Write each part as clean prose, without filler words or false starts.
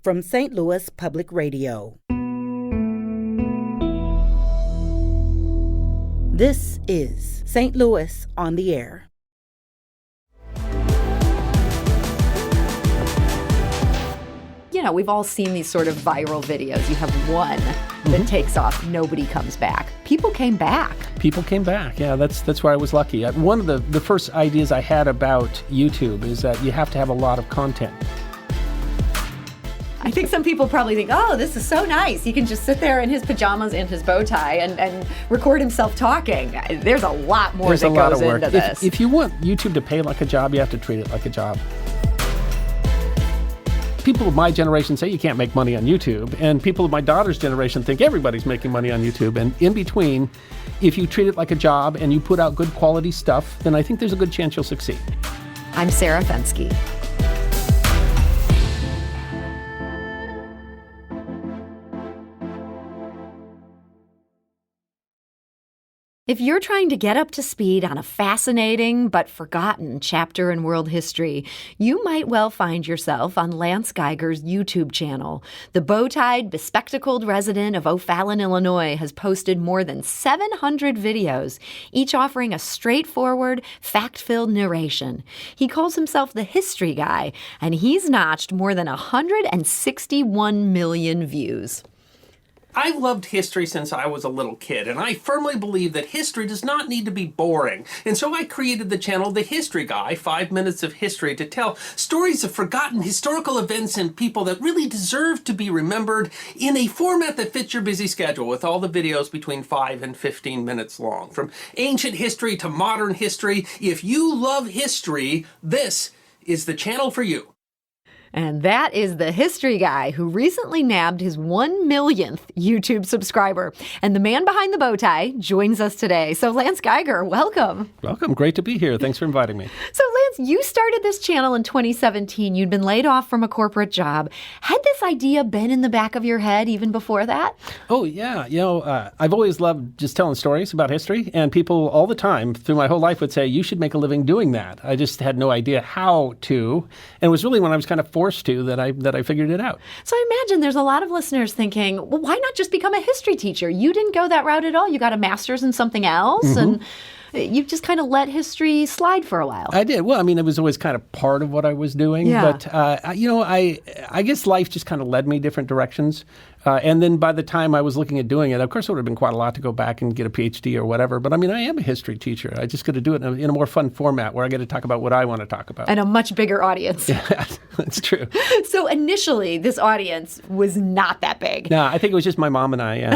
from St. Louis Public Radio. This is St. Louis on the Air. You know, we've all seen these sort of viral videos. You have one that takes off, nobody comes back. People came back. People came back. Yeah, that's where I was lucky. One of the first ideas I had about YouTube is that you have to have a lot of content. I think some people probably think, oh, this is so nice. He can just sit there in his pajamas and his bow tie and record himself talking. There's a lot more that goes into this. If you want YouTube to pay like a job, you have to treat it like a job. People of my generation say you can't make money on YouTube, and people of my daughter's generation think everybody's making money on YouTube. And in between, if you treat it like a job and you put out good quality stuff, then I think there's a good chance you'll succeed. I'm Sarah Fensky. If you're trying to get up to speed on a fascinating but forgotten chapter in world history, you might well find yourself on Lance Geiger's YouTube channel. The bow-tied, bespectacled resident of O'Fallon, Illinois, has posted more than 700 videos, each offering a straightforward, fact-filled narration. He calls himself the History Guy, and he's notched more than 161 million views. I've loved history since I was a little kid, and I firmly believe that history does not need to be boring. And so I created the channel The History Guy, 5 minutes of history, to tell stories of forgotten historical events and people that really deserve to be remembered in a format that fits your busy schedule, with all the videos between 5 and 15 minutes long. From ancient history to modern history, if you love history, this is the channel for you. And that is the History Guy, who recently nabbed his 1 millionth YouTube subscriber. And the man behind the bow tie joins us today. So Lance Geiger, welcome. Welcome. Great to be here. Thanks for inviting me. So Lance, you started this channel in 2017. You'd been laid off from a corporate job. Had this idea been in the back of your head even before that? Oh, yeah. I've always loved just telling stories about history. And people all the time through my whole life would say, you should make a living doing that. I just had no idea how to. And it was really when I was kind of forced to that I figured it out. So I imagine there's a lot of listeners thinking, well, why not just become a history teacher? You didn't go that route at all. You got a master's in something else, and you just kind of let history slide for a while. I did. Well, I mean, it was always kind of part of what I was doing. Yeah. But, I guess life just kind of led me different directions. And then by the time I was looking at doing it, of course, it would have been quite a lot to go back and get a PhD or whatever. But I mean, I am a history teacher. I just got to do it in a more fun format where I get to talk about what I want to talk about. And a much bigger audience. Yeah, that's true. So initially, this audience was not that big. No, I think it was just my mom and I.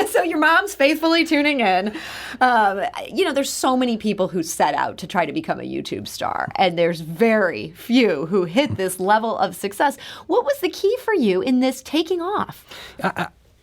So your mom's faithfully tuning in. There's so many people who set out to try to become a YouTube star, and there's very few who hit this level of success. What was the key for you in this taking off?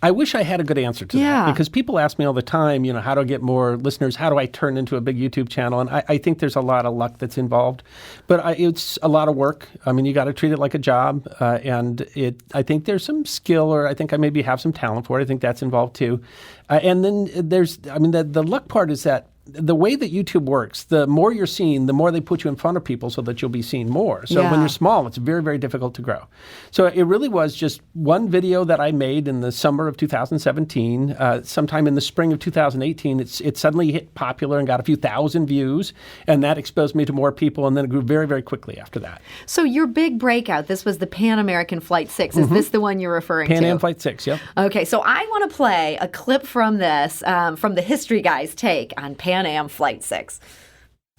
I wish I had a good answer to that, because people ask me all the time, how do I get more listeners? How do I turn into a big YouTube channel? And I think there's a lot of luck that's involved, but it's a lot of work. I mean, you got to treat it like a job, and I think there's some skill, or I think I maybe have some talent for it. I think that's involved too. And then the luck part is that the way that YouTube works, the more you're seen, the more they put you in front of people so that you'll be seen more. So when you're small, it's very, very difficult to grow. So it really was just one video that I made in the summer of 2017. Sometime in the spring of 2018, it suddenly hit popular and got a few thousand views, and that exposed me to more people, and then it grew very, very quickly after that. So your big breakout, this was the Pan American Flight 6. Is this the one you're referring to? Pan Am Flight 6, yep. Okay, so I want to play a clip from this, from the History Guy's take on Pan Am Flight 6.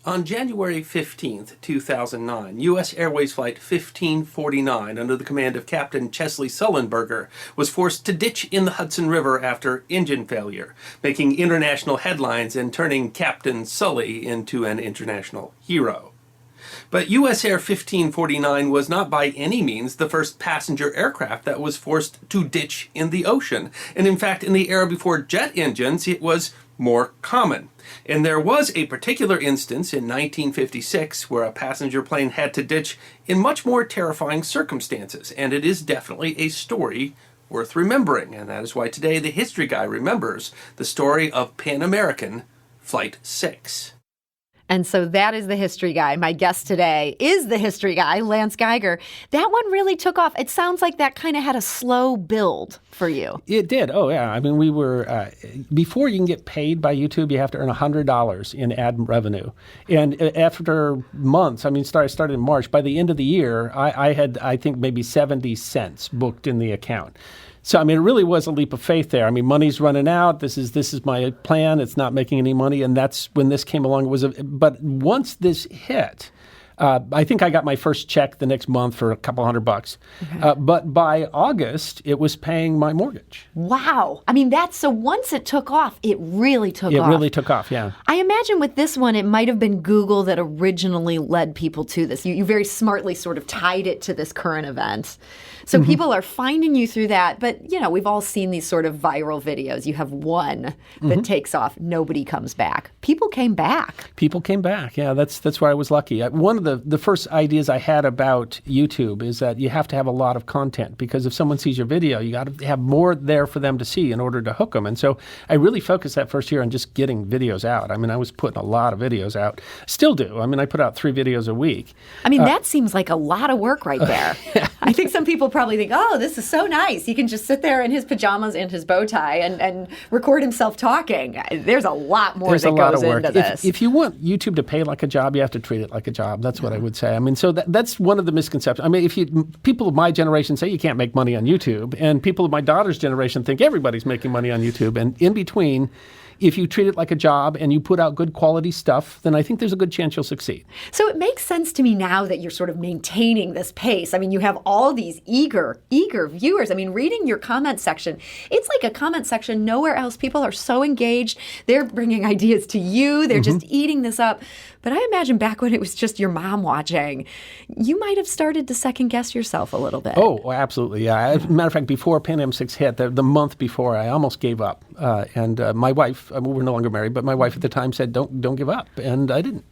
On January 15th, 2009, U.S. Airways Flight 1549, under the command of Captain Chesley Sullenberger, was forced to ditch in the Hudson River after engine failure, making international headlines and turning Captain Sully into an international hero. But U.S. Air 1549 was not by any means the first passenger aircraft that was forced to ditch in the ocean. And in fact, in the era before jet engines, it was more common. And there was a particular instance in 1956 where a passenger plane had to ditch in much more terrifying circumstances, and it is definitely a story worth remembering, and that is why today the History Guy remembers the story of Pan American Flight 6. And so that is the history guy. My guest today is the history guy, Lance Geiger. That one really took off. It sounds like that kind of had a slow build for you. It did. Oh, yeah. I mean, we were, before you can get paid by YouTube, you have to earn $100 in ad revenue. And after months, I mean, I started in March. By the end of the year, I had, I think, maybe 70 cents booked in the account. So, I mean, it really was a leap of faith there. I mean, money's running out. This is my plan. It's not making any money. And that's when this came along. But once this hit, I think I got my first check the next month for a couple $100. Okay. But by August, it was paying my mortgage. Wow. I mean, so once it took off, it really took off. It really took off, yeah. I imagine with this one, it might have been Google that originally led people to this. You very smartly sort of tied it to this current event. So people are finding you through that. But, we've all seen these sort of viral videos. You have one that takes off. Nobody comes back. People came back. People came back. Yeah, that's where I was lucky. One of the first ideas I had about YouTube is that you have to have a lot of content, because if someone sees your video, you got to have more there for them to see in order to hook them. And so I really focused that first year on just getting videos out. I mean, I was putting a lot of videos out. Still do. I mean, I put out 3 videos a week. I mean, that seems like a lot of work right there. I think some people probably think, oh, this is so nice. He can just sit there in his pajamas and his bow tie and record himself talking. There's a lot more that goes into this. If you want YouTube to pay like a job, you have to treat it like a job. That's what I would say. I mean, so that's one of the misconceptions. I mean, people of my generation say you can't make money on YouTube, and people of my daughter's generation think everybody's making money on YouTube. And in between, if you treat it like a job and you put out good quality stuff, then I think there's a good chance you'll succeed. So it makes sense to me now that you're sort of maintaining this pace. I mean, you have all these eager viewers. I mean, reading your comment section, it's like a comment section nowhere else. People are so engaged. They're bringing ideas to you. They're just eating this up. But I imagine back when it was just your mom watching, you might have started to second guess yourself a little bit. Oh, absolutely. Yeah. As a matter of fact, before Pan Am 6 hit, the month before, I almost gave up. And my wife, we're no longer married, but my wife at the time said, don't give up. And I didn't.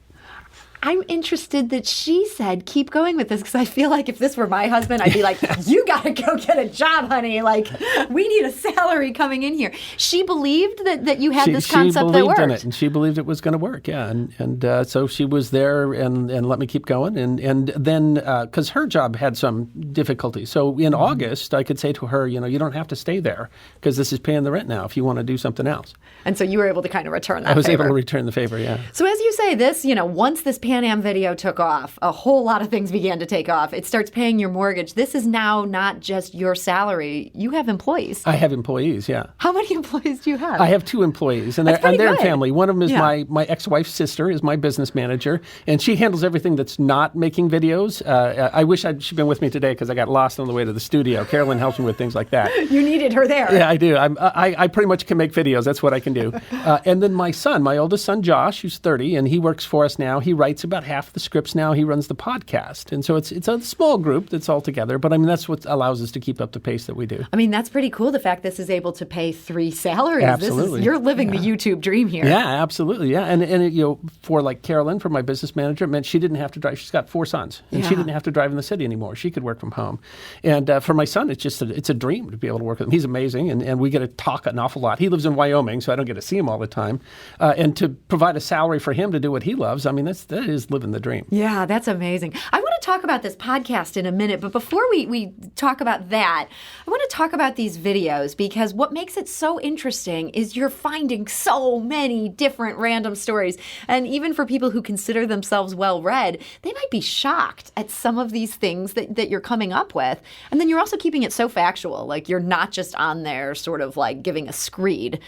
I'm interested that she said, keep going with this, because I feel like if this were my husband, I'd be like, you got to go get a job, honey. Like, we need a salary coming in here. She believed that you had this concept that worked. She believed in it, and she believed it was going to work, yeah. And so she was there and let me keep going. And then, because her job had some difficulty. So in August, I could say to her, you don't have to stay there, because this is paying the rent now if you want to do something else. And so you were able to kind of return that favor. I was able to return the favor, yeah. So as you say, this, once this Pan Am video took off, a whole lot of things began to take off. It starts paying your mortgage. This is now not just your salary. You have employees. I have employees, yeah. How many employees do you have? I have 2 employees, and they're family. One of them is my ex-wife's sister, is my business manager, and she handles everything that's not making videos. I wish she'd been with me today, because I got lost on the way to the studio. Carolyn helps me with things like that. You needed her there. Yeah, I do. I pretty much can make videos. That's what I can do. And then my oldest son, Josh, who's 30, and he works for us now. He writes about half the scripts now. He runs the podcast. And so it's a small group that's all together. But I mean, that's what allows us to keep up the pace that we do. I mean, that's pretty cool, the fact this is able to pay 3 salaries. Absolutely. You're living the YouTube dream here. Yeah, absolutely. Yeah. And for like Carolyn, for my business manager, it meant she didn't have to drive. She's got 4 sons, and she didn't have to drive in the city anymore. She could work from home. And for my son, it's a dream to be able to work with him. He's amazing, and we get to talk an awful lot. He lives in Wyoming, so I don't get to see him all the time. And to provide a salary for him to do what he loves, I mean, that is living the dream. Yeah, that's amazing. I want to talk about this podcast in a minute, but before we talk about that, I want to talk about these videos, because what makes it so interesting is you're finding so many different random stories. And even for people who consider themselves well-read, they might be shocked at some of these things that you're coming up with. And then you're also keeping it so factual, like you're not just on there sort of like giving a screed.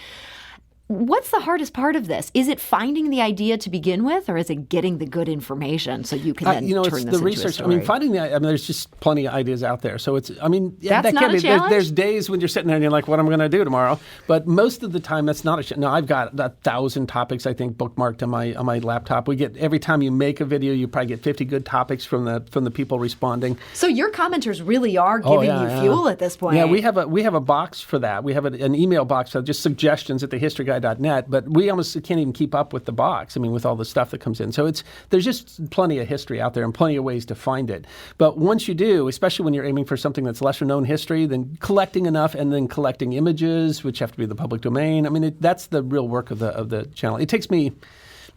What's the hardest part of this? Is it finding the idea to begin with, or is it getting the good information so you can then turn this into research, a story? I mean, finding there's just plenty of ideas out there. So it's, I mean, that's not a challenge? There's days when you're sitting there and you're like, what am I going to do tomorrow? But most of the time, that's not a challenge. Now, I've got 1,000 topics, I think, bookmarked on my laptop. Every time you make a video, you probably get 50 good topics from the people responding. So your commenters really are giving you fuel at this point. Yeah, we have a box for that. We have an email box for just suggestions at thehistoryguy.net. But we almost can't even keep up with the box. I mean, with all the stuff that comes in. So there's just plenty of history out there and plenty of ways to find it. But once you do, especially when you're aiming for something that's lesser known history, then collecting enough and then collecting images, which have to be the public domain. I mean, that's the real work of the channel. It takes me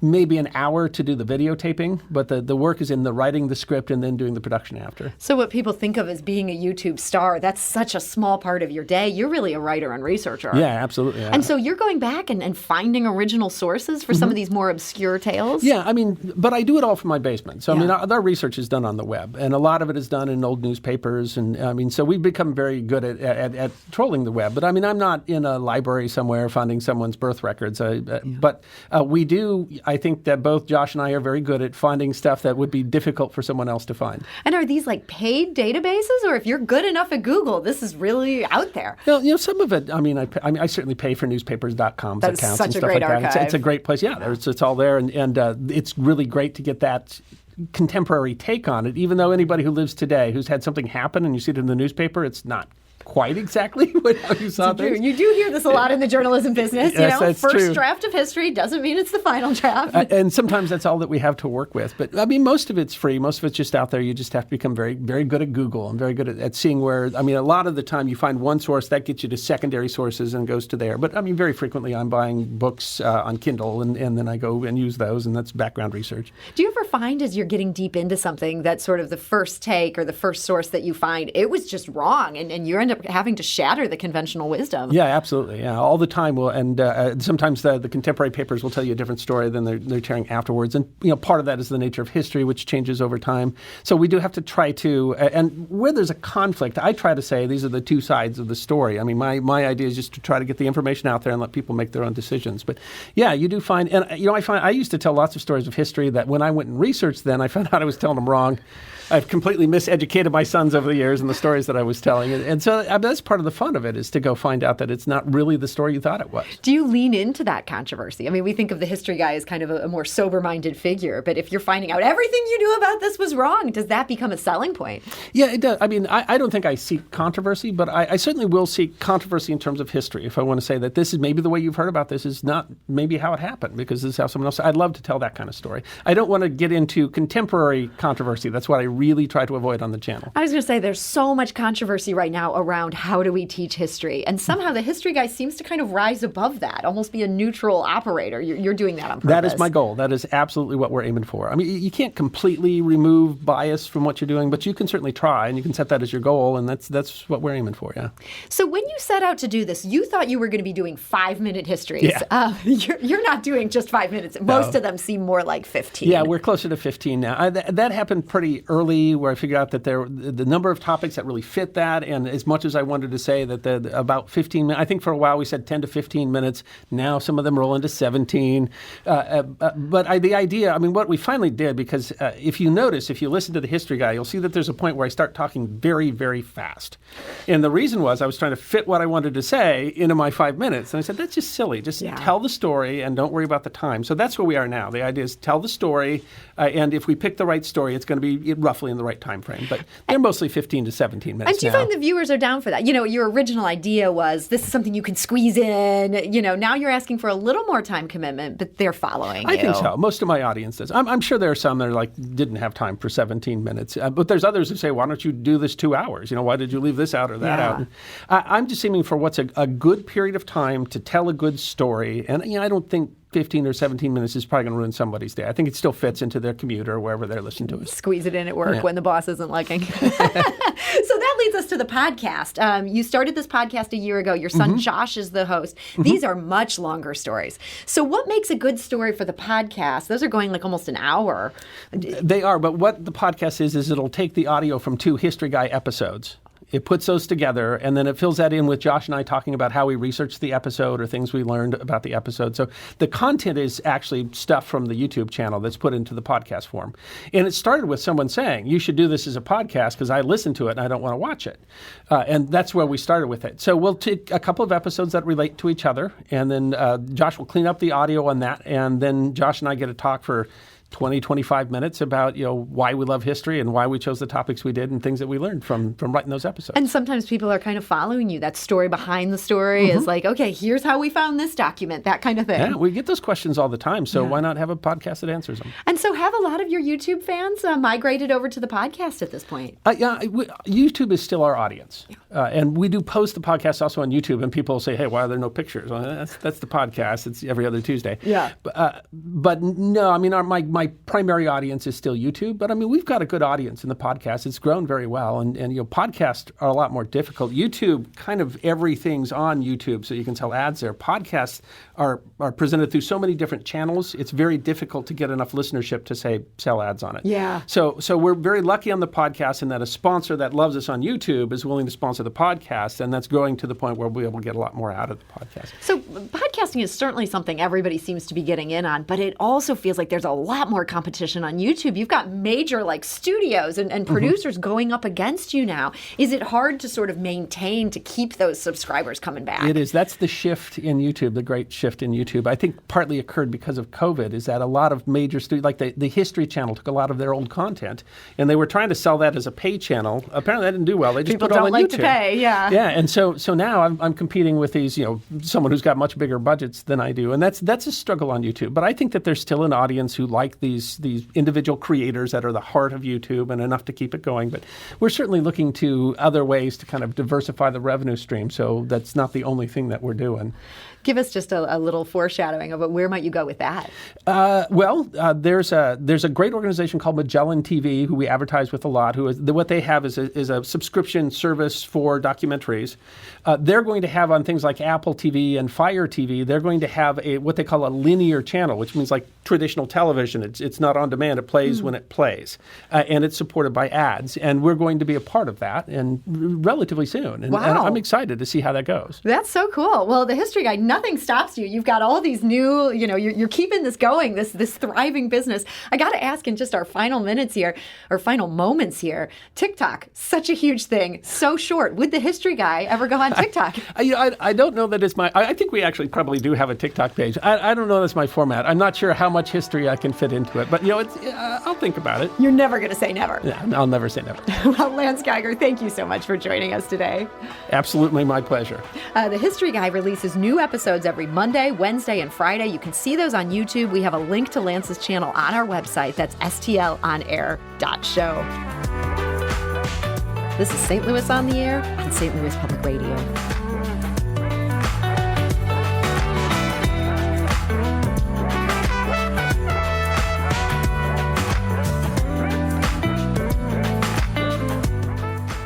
maybe an hour to do the videotaping, but the work is in the writing the script and then doing the production after. So what people think of as being a YouTube star, that's such a small part of your day. You're really a writer and researcher. Yeah, absolutely. Yeah. And so you're going back and finding original sources for some of these more obscure tales? Yeah, I mean, but I do it all from my basement. So, I mean, our research is done on the web, and a lot of it is done in old newspapers. And, I mean, so we've become very good at trolling the web. But, I mean, I'm not in a library somewhere finding someone's birth records. But we do, I think that both Josh and I are very good at finding stuff that would be difficult for someone else to find. And are these like paid databases, or if you're good enough at Google, this is really out there? Well, you know, some of it, I mean, I certainly pay for newspapers.com's That's accounts such and a stuff great like archive. that. It's a great place. Yeah, it's all there. And it's really great to get that contemporary take on it, even though anybody who lives today who's had something happen and you see it in the newspaper, it's not quite exactly how you saw things. You do hear this a lot in the journalism business. Yes, you know, that's first true. draft of history doesn't mean it's the final draft. And sometimes that's all that we have to work with. But I mean, most of it's free. Most of it's just out there. You just have to become very, very good at Google and very good at seeing where, I mean, a lot of the time you find one source, that gets you to secondary sources and goes to there. But I mean, very frequently I'm buying books on Kindle and then I go and use those, and that's background research. Do you ever find as you're getting deep into something that sort of the first take or the first source that you find, it was just wrong and you end up having to shatter the conventional wisdom? Yeah, absolutely. Yeah, all the time. And sometimes the contemporary papers will tell you a different story than they're telling afterwards. And you know, part of that is the nature of history, which changes over time. So we do have to try to, and where there's a conflict, I try to say these are the two sides of the story. I mean, my idea is just to try to get the information out there and let people make their own decisions. But yeah, you do find, and you know, I used to tell lots of stories of history that when I went and researched them, I found out I was telling them wrong. I've completely miseducated my sons over the years in the stories that I was telling. And so that's part of the fun of it, is to go find out that it's not really the story you thought it was. Do you lean into that controversy? I mean, we think of the history guy as kind of a more sober-minded figure, but if you're finding out everything you knew about this was wrong, does that become a selling point? Yeah, it does. I mean, I don't think I seek controversy, but I certainly will seek controversy in terms of history. If I want to say that this is maybe the way you've heard about this is not maybe how it happened, because this is how someone else, I'd love to tell that kind of story. I don't want to get into contemporary controversy. That's what I really try to avoid on the channel. I was going to say, there's so much controversy right now around how do we teach history, and somehow the history guy seems to kind of rise above that, almost be a neutral operator. You're doing that on purpose. That is my goal. That is absolutely what we're aiming for. I mean, you can't completely remove bias from what you're doing, but you can certainly try, and you can set that as your goal, and that's what we're aiming for, yeah. So when you set out to do this, you thought you were going to be doing 5-minute histories. Yeah. You're not doing just 5 minutes. Most of them seem more like 15. Yeah, we're closer to 15 now. That happened pretty early, where I figured out that the number of topics that really fit that, and as much as I wanted to say that about 15 minutes, I think for a while we said 10 to 15 minutes. Now some of them roll into 17. But the idea, I mean, what we finally did, because if you notice, if you listen to the history guy, you'll see that there's a point where I start talking very, very fast. And the reason was I was trying to fit what I wanted to say into my 5 minutes. And I said, that's just silly. Just tell the story and don't worry about the time. So that's where we are now. The idea is tell the story, and if we pick the right story, it's going to be roughly in the right time frame. But they're mostly 15 to 17 minutes. And do you find the viewers are down for that? You know, your original idea was this is something you can squeeze in. You know, now you're asking for a little more time commitment, but they're following you. I think so. Most of my audience does. I'm sure there are some that are like, didn't have time for 17 minutes. But there's others who say, why don't you do this 2 hours? You know, why did you leave this out or that out? And I'm just aiming for what's a good period of time to tell a good story. And, you know, I don't think 15 or 17 minutes is probably going to ruin somebody's day. I think it still fits into their commute or wherever they're listening to it. Squeeze it in at work when the boss isn't looking. So that leads us to the podcast. You started this podcast a year ago. Your son Josh is the host. These are much longer stories. So what makes a good story for the podcast? Those are going like almost an hour. They are, but what the podcast is it'll take the audio from 2 History Guy episodes. It puts those together, and then it fills that in with Josh and I talking about how we researched the episode or things we learned about the episode. So the content is actually stuff from the YouTube channel that's put into the podcast form. And it started with someone saying, you should do this as a podcast because I listen to it and I don't want to watch it. And that's where we started with it. So we'll take a couple of episodes that relate to each other, and then Josh will clean up the audio on that, and then Josh and I get to talk for 20, 25 minutes about, why we love history and why we chose the topics we did and things that we learned from writing those episodes. And sometimes people are kind of following you. That story behind the story is like, okay, here's how we found this document, that kind of thing. Yeah, we get those questions all the time. So why not have a podcast that answers them? And so have a lot of your YouTube fans migrated over to the podcast at this point? YouTube is still our audience. And we do post the podcast also on YouTube, and people say, hey, why are there no pictures? Well, that's the podcast. It's every other Tuesday. Yeah. But no, I mean, my primary audience is still YouTube. But I mean, we've got a good audience in the podcast. It's grown very well. And podcasts are a lot more difficult. YouTube, kind of everything's on YouTube, so you can sell ads there. Podcasts are presented through so many different channels. It's very difficult to get enough listenership to say sell ads on it. Yeah. So we're very lucky on the podcast in that a sponsor that loves us on YouTube is willing to sponsor the podcast, and that's growing to the point where we'll be able to get a lot more out of the podcast. So podcasting is certainly something everybody seems to be getting in on, but it also feels like there's a lot more competition on YouTube. You've got major studios and producers going up against you now. Is it hard to sort of maintain to keep those subscribers coming back? It is. That's the shift in YouTube, the great shift in YouTube. I think partly occurred because of COVID, is that a lot of major studios, like the History Channel, took a lot of their old content, and they were trying to sell that as a pay channel. Apparently that didn't do well. They just People put it all don't on like YouTube. to pay, yeah. Yeah, and so now I'm competing with these, someone who's got much bigger budgets than I do, and that's a struggle on YouTube. But I think that there's still an audience who like these individual creators that are the heart of YouTube and enough to keep it going. But we're certainly looking to other ways to kind of diversify the revenue stream. So that's not the only thing that we're doing. Give us just a little foreshadowing of it. Where might you go with that? There's a great organization called Magellan TV who we advertise with a lot. What they have is a subscription service for documentaries. They're going to have on things like Apple TV and Fire TV. They're going to have what they call a linear channel, which means like traditional television. It's not on demand. It plays when it plays, and it's supported by ads. And we're going to be a part of that, and relatively soon. And I'm excited to see how that goes. That's so cool. Well, the History Guy, nothing stops you. You've got all these new, you're keeping this going, this thriving business. I got to ask in just our final minutes here, or final moments here, TikTok, such a huge thing, so short. Would the History Guy ever go on TikTok? I don't know that it's I think we actually probably do have a TikTok page. I don't know that's my format. I'm not sure how much history I can fit into it, but I'll think about it. You're never going to say never. Yeah, I'll never say never. Well, Lance Geiger, thank you so much for joining us today. Absolutely my pleasure. The History Guy releases new episodes every Monday, Wednesday, and Friday. You can see those on YouTube. We have a link to Lance's channel on our website. That's stlonair.show. This is St. Louis on the Air on St. Louis Public Radio.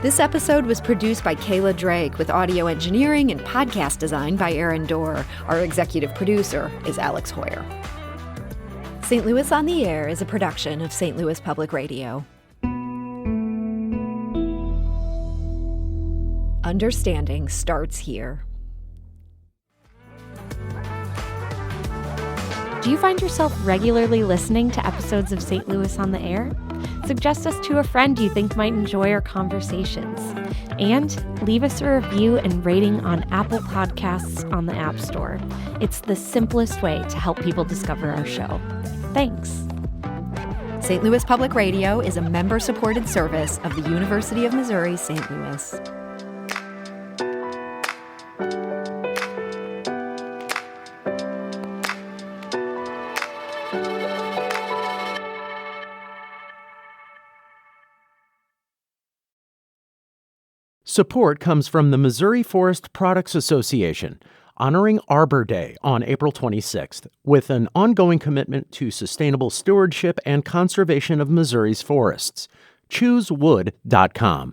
This episode was produced by Kayla Drake with audio engineering and podcast design by Aaron Dorr. Our executive producer is Alex Hoyer. St. Louis on the Air is a production of St. Louis Public Radio. Understanding starts here. Do you find yourself regularly listening to episodes of St. Louis on the Air? Suggest us to a friend you think might enjoy our conversations. And leave us a review and rating on Apple Podcasts on the App Store. It's the simplest way to help people discover our show. Thanks. St. Louis Public Radio is a member-supported service of the University of Missouri, St. Louis. Support comes from the Missouri Forest Products Association, honoring Arbor Day on April 26th, with an ongoing commitment to sustainable stewardship and conservation of Missouri's forests. ChooseWood.com.